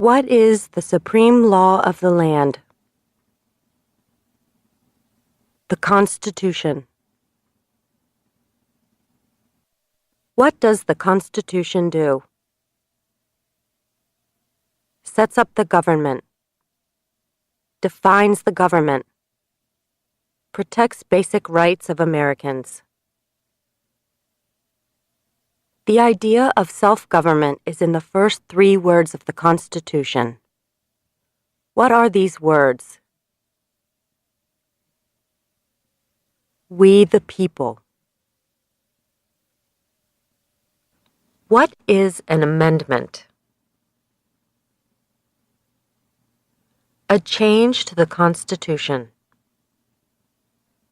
What is the supreme law of the land? The Constitution. What does the Constitution do? Sets up the government. Defines the government. Protects basic rights of Americans. The idea of self-government is in the first 3 words of the Constitution. What are these words? We the people. What is an amendment? A change to the Constitution.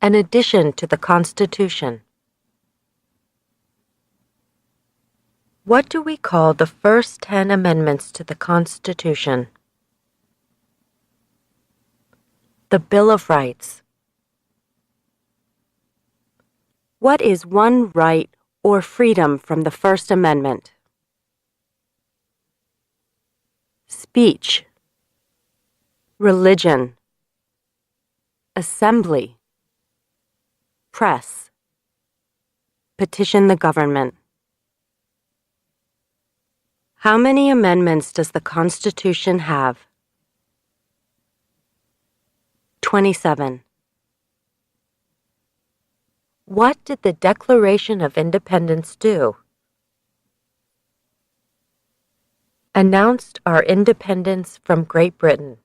An addition to the Constitution. What do we call the first 10 amendments to the Constitution? The Bill of Rights. What is one right or freedom from the First Amendment? Speech. Religion. Assembly. Press. Petition the government. How many amendments does the Constitution have? 27. What did the Declaration of Independence do? Announced our independence from Great Britain.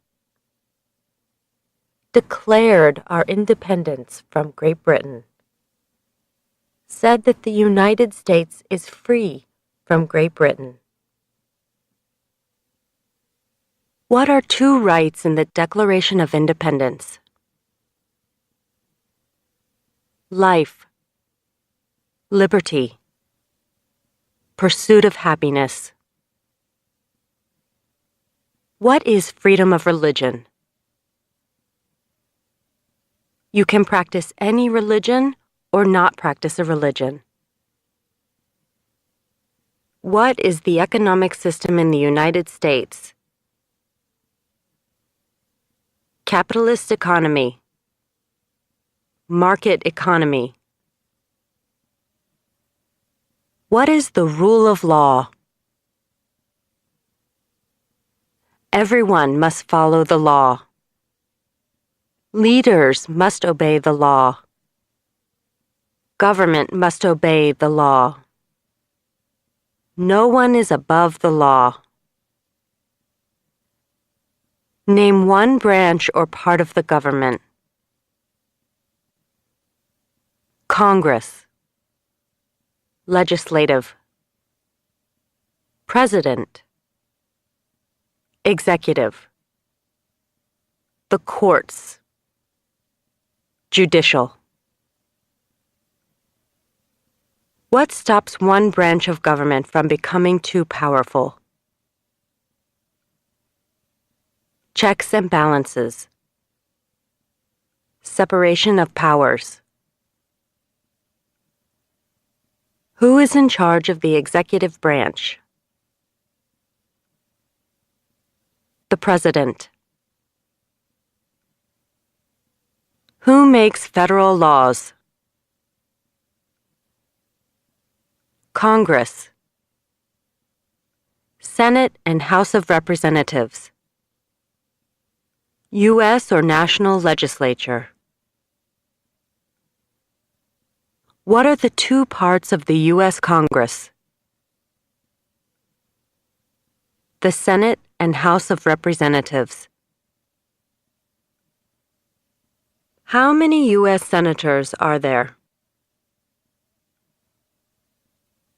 Declared our independence from Great Britain. Said that the United States is free from Great Britain. What are 2 rights in the Declaration of Independence? Life, liberty, pursuit of happiness. What is freedom of religion? You can practice any religion or not practice a religion. What is the economic system in the United States? Capitalist economy. Market economy. What is the rule of law? Everyone must follow the law. Leaders must obey the law. Government must obey the law. No one is above the law. Name one branch or part of the government. Congress. Legislative. President. Executive. The courts. Judicial. What stops one branch of government from becoming too powerful? Checks and balances. Separation of powers. Who is in charge of the executive branch? The President. Who makes federal laws? Congress. Senate and House of Representatives. U.S. or national legislature. What are the 2 parts of the U.S. Congress? The Senate and House of Representatives. How many U.S. senators are there?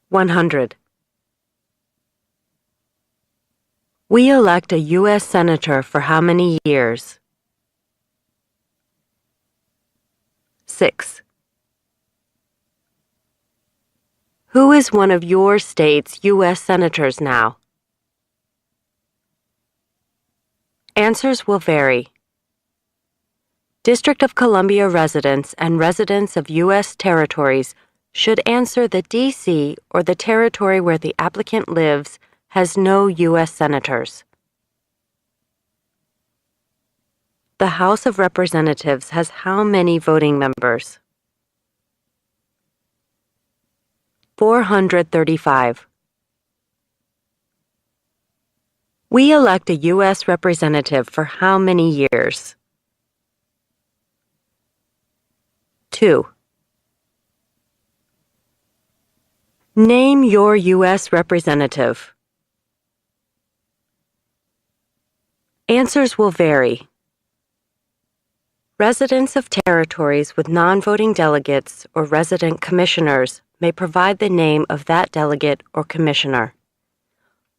100. We elect a U.S. senator for how many years? 6. Who is one of your state's U.S. senators now? Answers will vary. District of Columbia residents and residents of U.S. territories should answer that D.C. or the territory where the applicant lives has no U.S. senators. The House of Representatives has how many voting members? 435. We elect a U.S. representative for how many years? 2. Name your U.S. representative. Answers will vary. Residents of territories with non-voting delegates or resident commissioners may provide the name of that delegate or commissioner.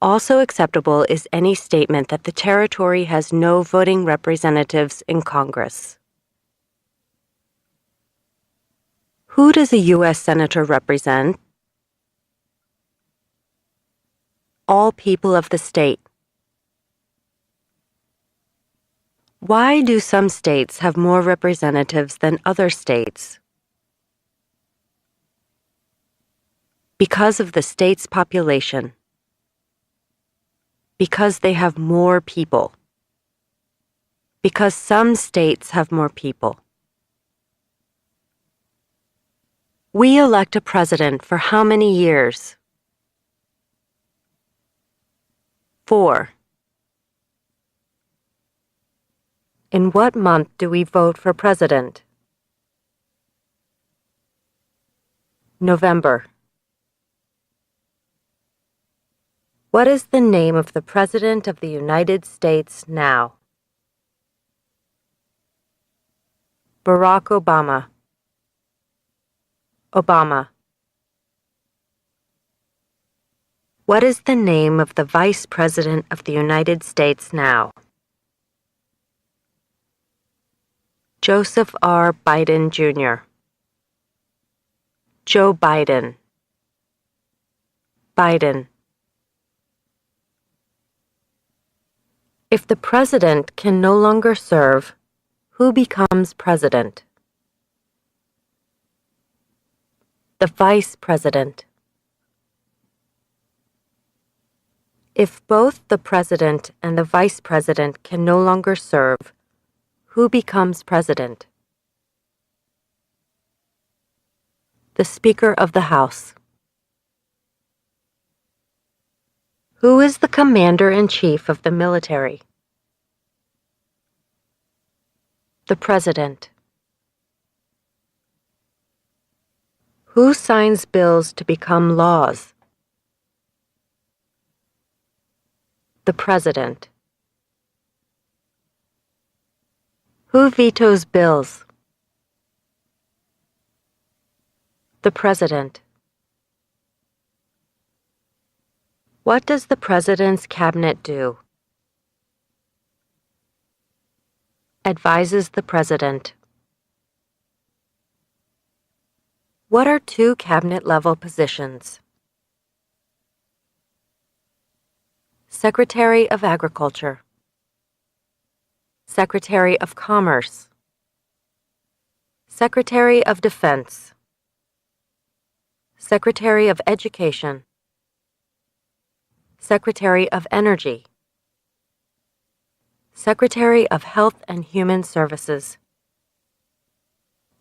Also acceptable is any statement that the territory has no voting representatives in Congress. Who does a U.S. Senator represent? All people of the state. Why do some states have more representatives than other states? Because of the state's population. Because they have more people. Because some states have more people. We elect a president for how many years? 4. In what month do we vote for president? November. What is the name of the President of the United States now? Barack Obama. Obama. What is the name of the Vice President of the United States now? Joseph R. Biden, Jr. Joe Biden. Biden. If the president can no longer serve, who becomes president? The vice president. If both the president and the vice president can no longer serve, who becomes president? The Speaker of the House. Who is the Commander-in-Chief of the military? The President. Who signs bills to become laws? The President. Who vetoes bills? The President. What does the President's cabinet do? Advises the President. What are two cabinet-level positions? Secretary of Agriculture. Secretary of Commerce. Secretary of Defense. Secretary of Education. Secretary of Energy. Secretary of Health and Human Services.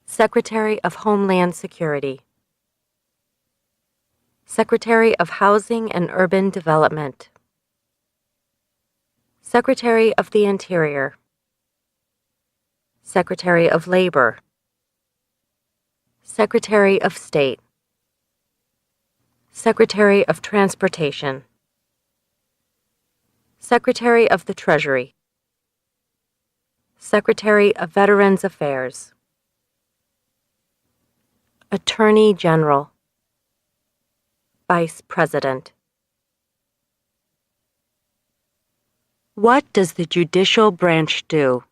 Secretary of Homeland Security. Secretary of Housing and Urban Development. Secretary of the Interior. Secretary of Labor. Secretary of State. Secretary of Transportation. Secretary of the Treasury. Secretary of Veterans Affairs. Attorney General. Vice President. What does the judicial branch do?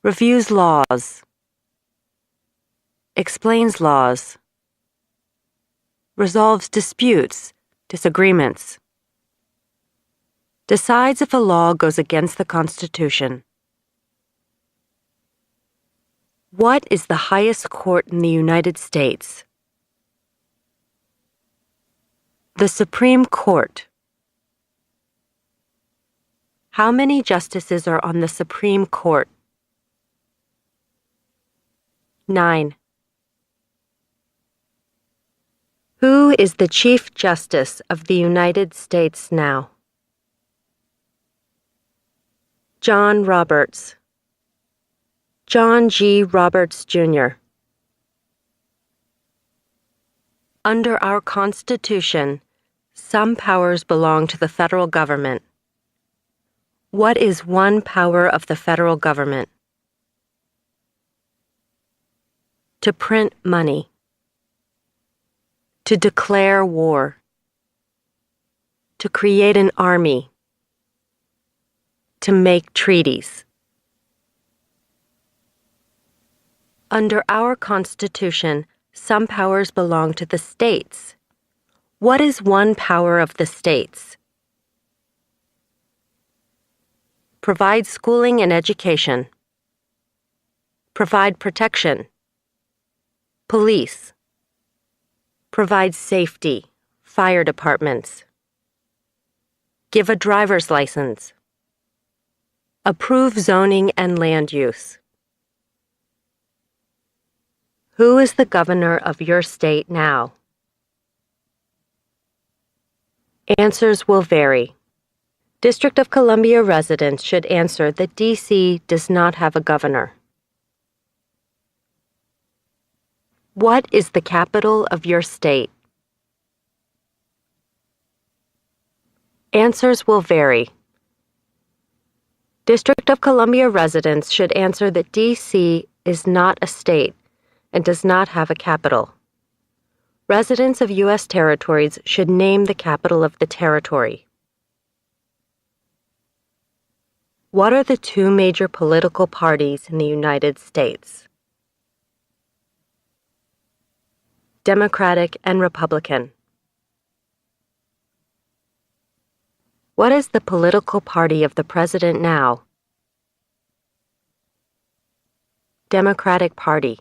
Reviews laws. Explains laws. Resolves disputes, disagreements. Decides if a law goes against the Constitution. What is the highest court in the United States? The Supreme Court. How many justices are on the Supreme Court? 9. Who is the Chief Justice of the United States now? John Roberts. John G. Roberts, Jr. Under our Constitution, some powers belong to the federal government. What is one power of the federal government? To print money. To declare war. To create an army. To make treaties. Under our Constitution, some powers belong to the states. What is one power of the states? Provide schooling and education. Provide protection. Police. Provide safety, fire departments. Give a driver's license. Approve zoning and land use. Who is the governor of your state now? Answers will vary. District of Columbia residents should answer that D.C. does not have a governor. What is the capital of your state? Answers will vary. District of Columbia residents should answer that D.C. is not a state and does not have a capital. Residents of U.S. territories should name the capital of the territory. What are the two major political parties in the United States? Democratic and Republican. What is the political party of the president now? Democratic Party.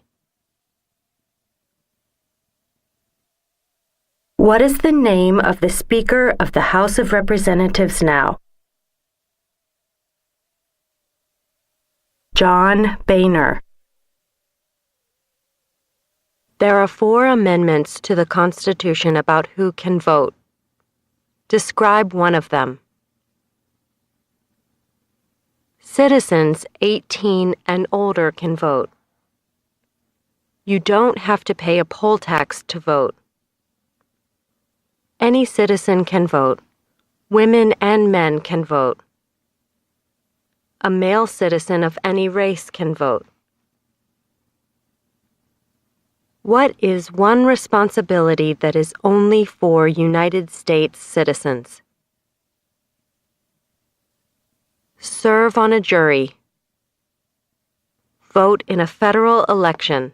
What is the name of the Speaker of the House of Representatives now? John Boehner. There are 4 amendments to the Constitution about who can vote. Describe one of them. Citizens 18 and older can vote. You don't have to pay a poll tax to vote. Any citizen can vote. Women and men can vote. A male citizen of any race can vote. What is one responsibility that is only for United States citizens? Serve on a jury. Vote in a federal election.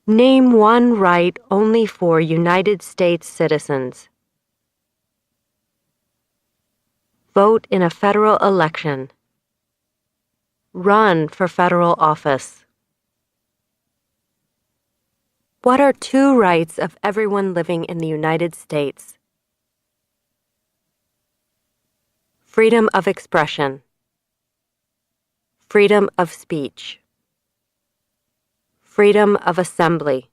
Name one right only for United States citizens. Vote in a federal election. Run for federal office. What are 2 rights of everyone living in the United States? Freedom of expression. Freedom of speech. Freedom of assembly.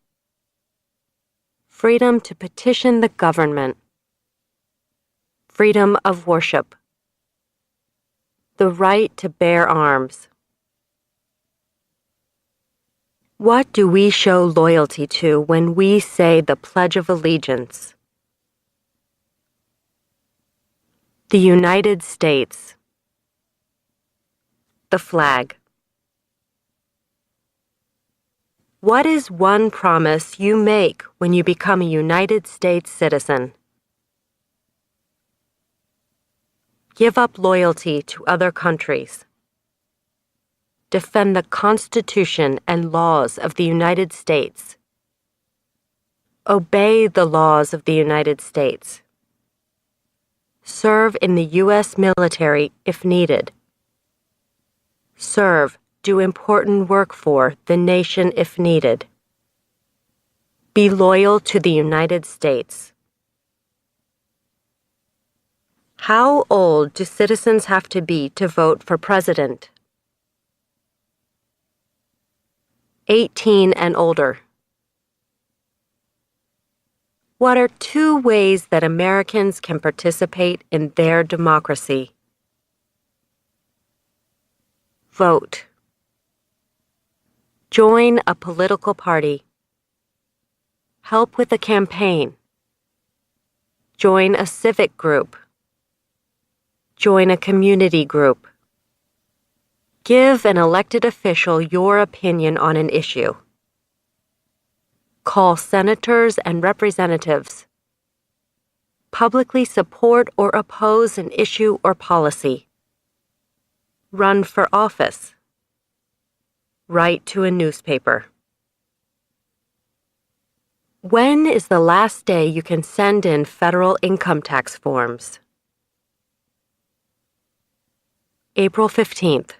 Freedom to petition the government. Freedom of worship. The right to bear arms. What do we show loyalty to when we say the Pledge of Allegiance? The United States. The flag. What is one promise you make when you become a United States citizen? Give up loyalty to other countries. Defend the Constitution and laws of the United States. Obey the laws of the United States. Serve in the U.S. military if needed. Serve, do important work for the nation if needed. Be loyal to the United States. How old do citizens have to be to vote for president? 18 and older. What are 2 ways that Americans can participate in their democracy? Vote. Join a political party. Help with a campaign. Join a civic group. Join a community group. Give an elected official your opinion on an issue. Call senators and representatives. Publicly support or oppose an issue or policy. Run for office. Write to a newspaper. When is the last day you can send in federal income tax forms? April 15th.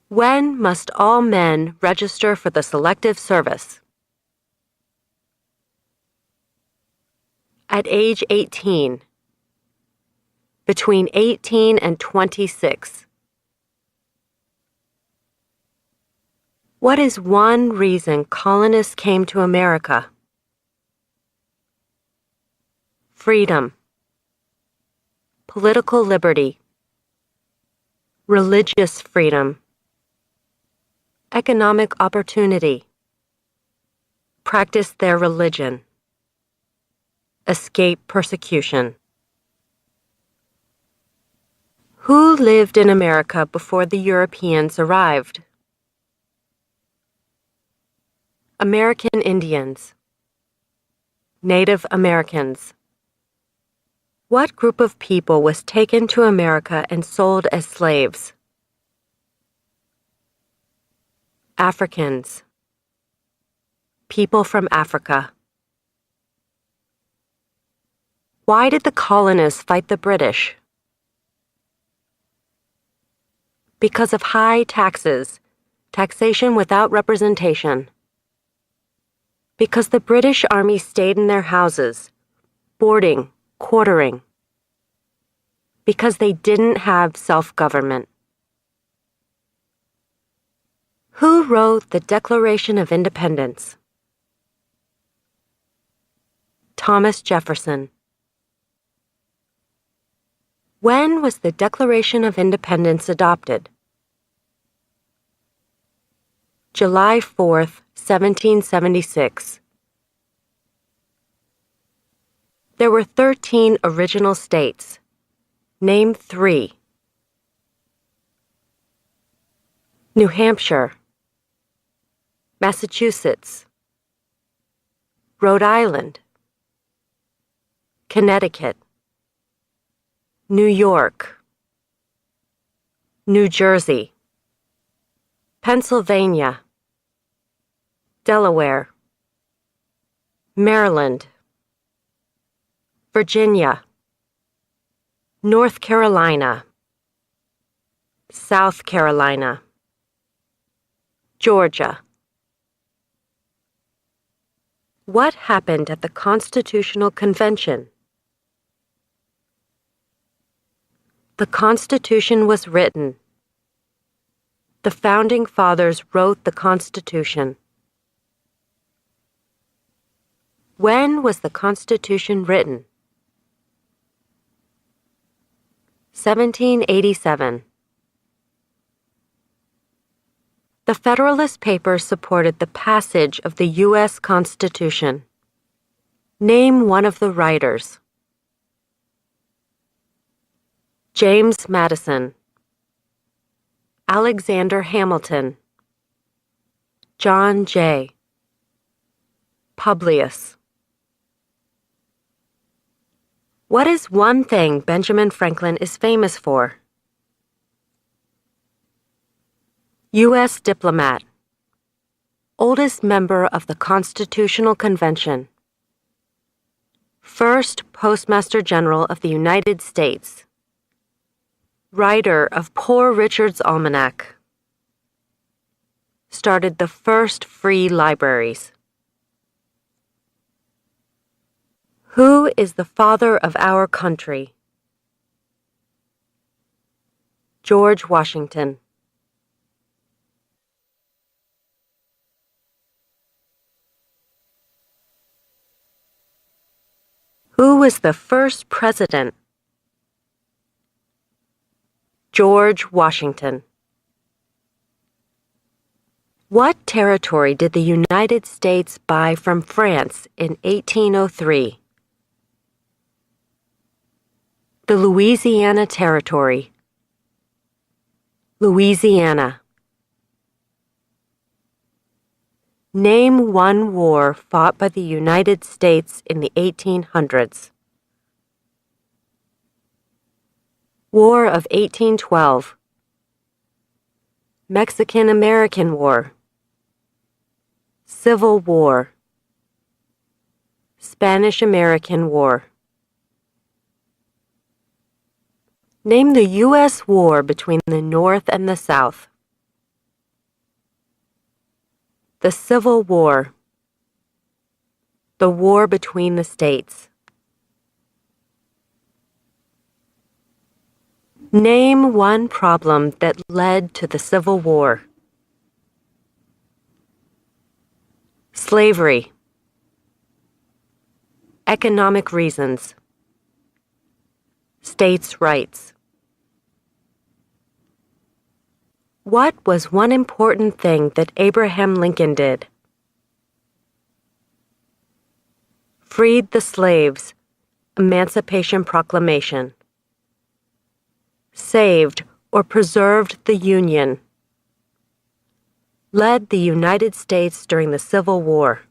When must all men register for the Selective Service? At age 18. Between 18 and 26. What is one reason colonists came to America? Freedom. Political liberty. Religious freedom. Economic opportunity. Practice their religion. Escape persecution. Who lived in America before the Europeans arrived? American Indians. Native Americans. What group of people was taken to America and sold as slaves? Africans. People from Africa. Why did the colonists fight the British? Because of high taxes, taxation without representation. Because the British Army stayed in their houses, boarding, quartering. Because they didn't have self-government. Who wrote the Declaration of Independence? Thomas Jefferson. When was the Declaration of Independence adopted? July 4th, 1776. There were 13 original states. Name 3. New Hampshire. Massachusetts. Rhode Island. Connecticut. New York. New Jersey. Pennsylvania. Delaware. Maryland. Virginia. North Carolina. South Carolina. Georgia. What happened at the Constitutional Convention? The Constitution was written. The Founding Fathers wrote the Constitution. When was the Constitution written? 1787. The Federalist Papers supported the passage of the U.S. Constitution. Name one of the writers. James Madison. Alexander Hamilton. John Jay. Publius. What is one thing Benjamin Franklin is famous for? U.S. diplomat. Oldest member of the Constitutional Convention. First Postmaster General of the United States. Writer of Poor Richard's Almanac. Started the first free libraries. Who is the father of our country? George Washington. Who was the first president? George Washington. What territory did the United States buy from France in 1803? The Louisiana Territory. Louisiana. Name one war fought by the United States in the 1800s. War of 1812. Mexican-American War. Civil War. Spanish-American War. Name the U.S. war between the North and the South. The Civil War. The war between the states. Name one problem that led to the Civil War. Slavery. Economic reasons. States' rights. What was one important thing that Abraham Lincoln did? Freed the slaves. Emancipation Proclamation. Saved or preserved the Union. Led the United States during the Civil War.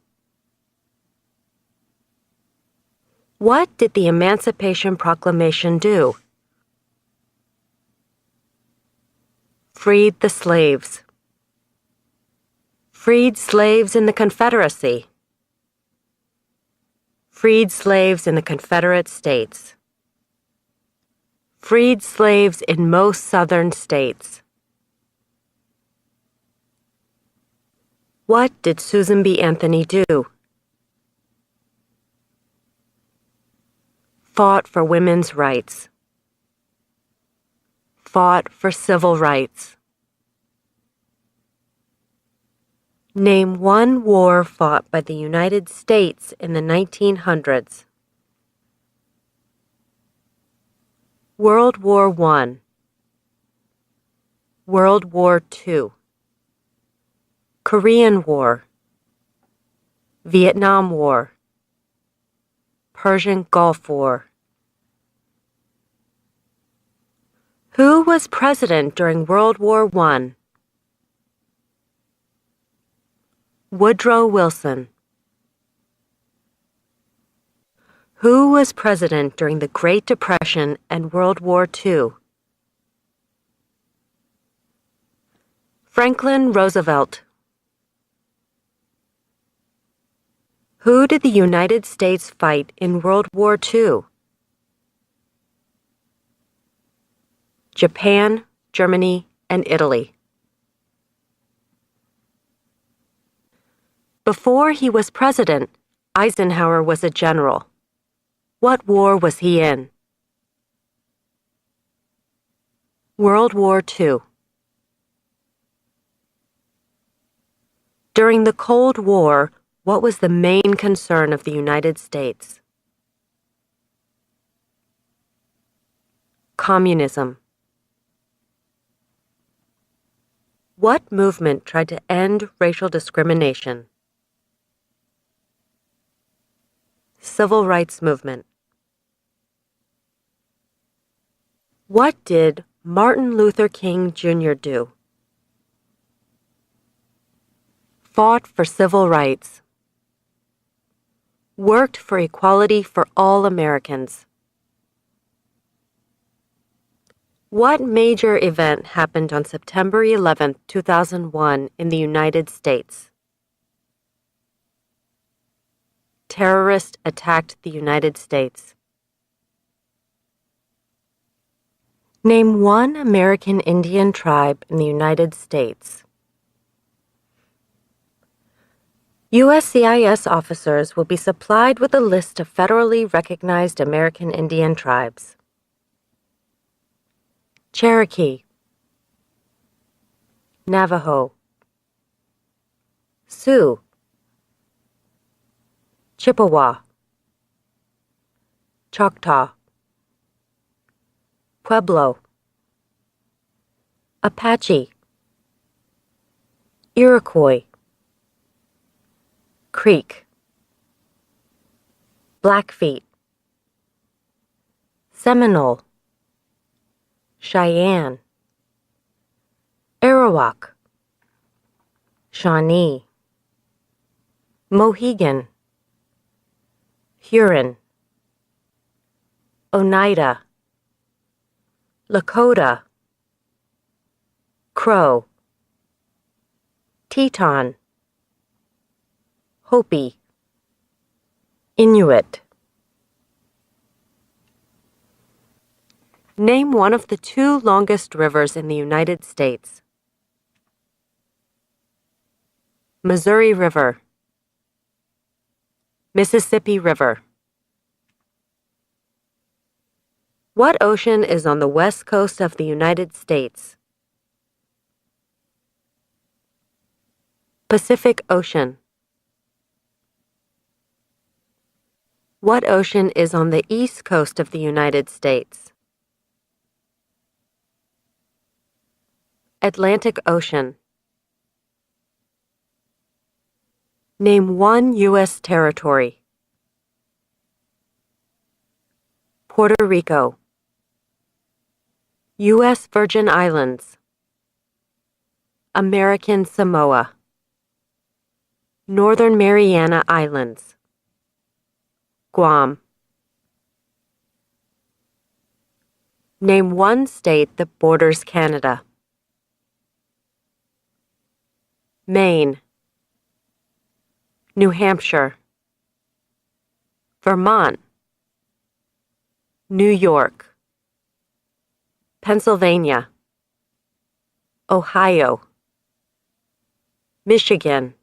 What did the Emancipation Proclamation do? Freed the slaves. Freed slaves in the Confederacy. Freed slaves in the Confederate States. Freed slaves in most southern states. What did Susan B. Anthony do? Fought for women's rights. Fought for civil rights. Name one war fought by the United States in the 1900s. World War I. World War II. Korean War. Vietnam War. Persian Gulf War. Who was president during World War I? Woodrow Wilson. Who was president during the Great Depression and World War II? Franklin Roosevelt. Who did the United States fight in World War II? Japan, Germany, and Italy. Before he was president, Eisenhower was a general. What war was he in? World War II. During the Cold War, what was the main concern of the United States? Communism. What movement tried to end racial discrimination? Civil Rights Movement. What did Martin Luther King Jr. do? Fought for civil rights. Worked for equality for all Americans. What major event happened on September 11, 2001 in the United States? Terrorists attacked the United States. Name one American Indian tribe in the United States. USCIS officers will be supplied with a list of federally recognized American Indian tribes. Cherokee, Navajo, Sioux, Chippewa, Choctaw, Pueblo, Apache, Iroquois, Creek, Blackfeet, Seminole, Cheyenne, Arawak, Shawnee, Mohegan, Huron, Oneida, Lakota, Crow, Teton, Hopi, Inuit. Name one of the two longest rivers in the United States. Missouri River, Mississippi River. What ocean is on the west coast of the United States? Pacific Ocean. What ocean is on the east coast of the United States? Atlantic Ocean. Name one U.S. territory. Puerto Rico, U.S. Virgin Islands, American Samoa, Northern Mariana Islands, Guam. Name one state that borders Canada. Maine, New Hampshire, Vermont, New York, Pennsylvania, Ohio, Michigan,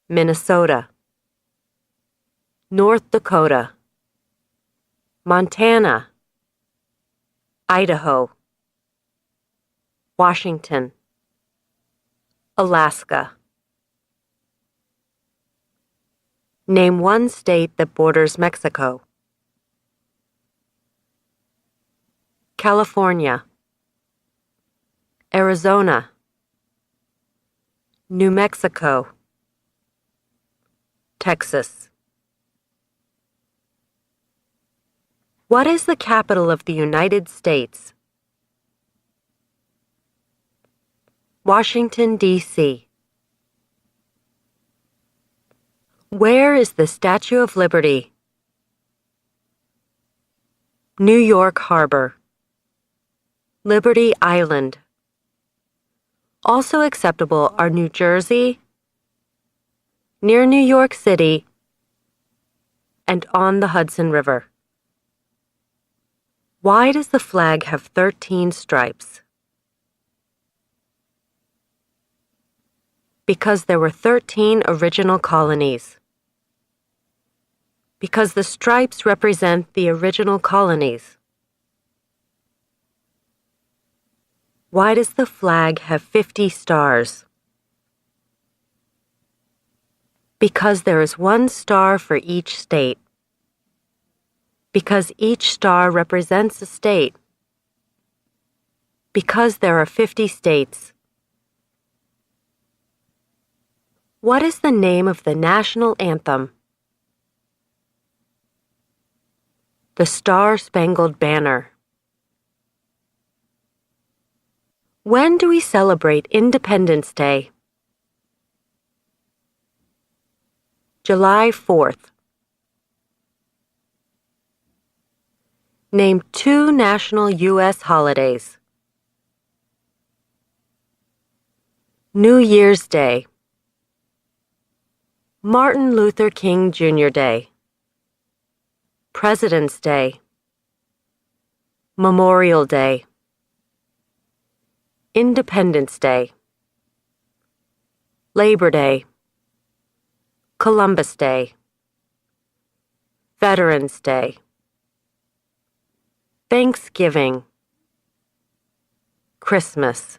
Minnesota, North Dakota, Montana, Idaho, Washington, Alaska. Name one state that borders Mexico. California, Arizona, New Mexico, Texas. What is the capital of the United States? Washington, D.C. Where is the Statue of Liberty? New York Harbor, Liberty Island. Also acceptable are New Jersey, near New York City, and on the Hudson River. Why does the flag have 13 stripes? Because there were 13 original colonies. Because the stripes represent the original colonies. Why does the flag have 50 stars? Because there is one star for each state. Because each star represents a state. Because there are 50 states. What is the name of the national anthem? The Star-Spangled Banner. When do we celebrate Independence Day? July 4th. Name two national U.S. holidays. New Year's Day, Martin Luther King Jr. Day, President's Day, Memorial Day, Independence Day, Labor Day, Columbus Day, Veterans Day, Thanksgiving, Christmas.